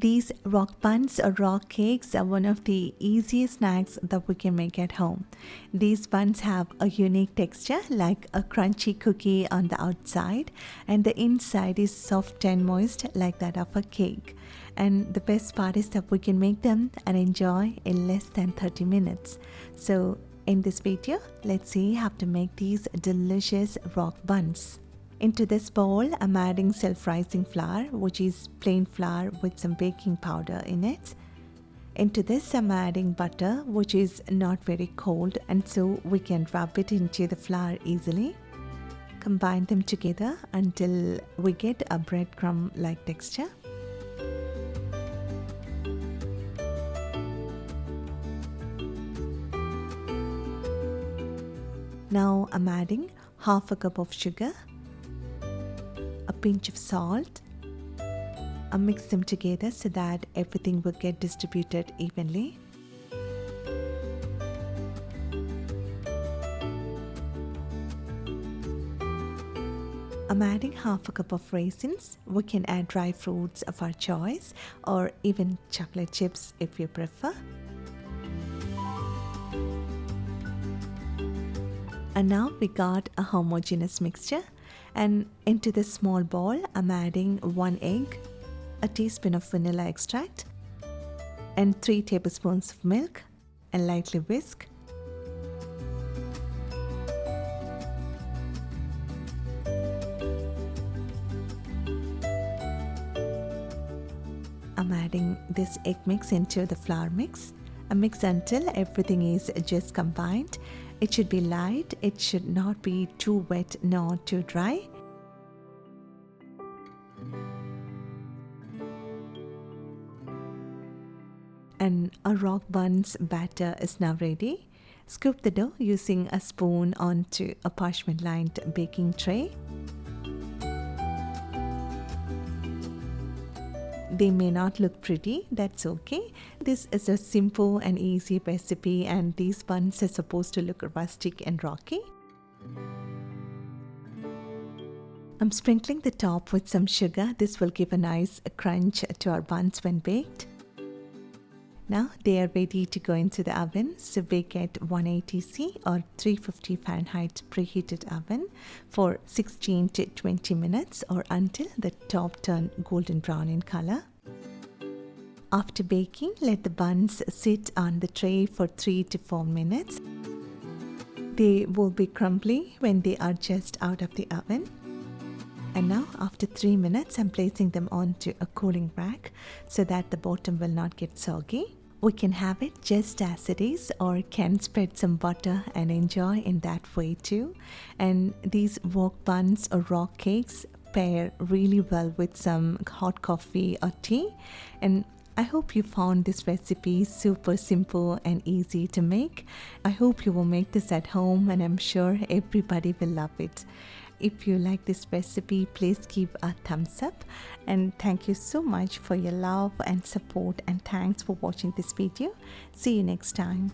These rock buns or rock cakes are one of the easiest snacks that we can make at home. These buns have a unique texture like a crunchy cookie on the outside, and the inside is soft and moist like that of a cake. And the best part is that we can make them and enjoy in less than 30 minutes. So in this video, let's see how to make these delicious rock buns. Into this bowl, I'm adding self-rising flour, which is plain flour with some baking powder in it. Into this, I'm adding butter, which is not very cold, and so we can rub it into the flour easily. Combine them together until we get a breadcrumb-like texture. Now I'm adding half a cup of sugar, a pinch of salt. I'll mix them together so that everything will get distributed evenly. I'm adding half a cup of raisins. We can add dry fruits of our choice or even chocolate chips if you prefer. And now we got a homogeneous mixture. And into this small bowl, I'm adding 1 egg, a teaspoon of vanilla extract, and 3 tablespoons of milk, and lightly whisk. I'm adding this egg mix into the flour mix. I mix until everything is just combined. It should be light, it should not be too wet nor too dry. And our rock buns batter is now ready. Scoop the dough using a spoon onto a parchment lined baking tray. They may not look pretty, that's okay. This is a simple and easy recipe, and these buns are supposed to look rustic and rocky. I'm sprinkling the top with some sugar. This will give a nice crunch to our buns when baked. Now they are ready to go into the oven. So bake at 180 C or 350 Fahrenheit preheated oven for 16 to 20 minutes or until the top turn golden brown in color. After baking, let the buns sit on the tray for 3 to 4 minutes. They will be crumbly when they are just out of the oven. And now after 3 minutes, I'm placing them onto a cooling rack so that the bottom will not get soggy. We can have it just as it is or can spread some butter and enjoy in that way too. And these rock buns or rock cakes pair really well with some hot coffee or tea. And I hope you found this recipe super simple and easy to make. I hope you will make this at home, and I'm sure everybody will love it. If you like this recipe, please give a thumbs up, and thank you so much for your love and support, and thanks for watching this video. See you next time.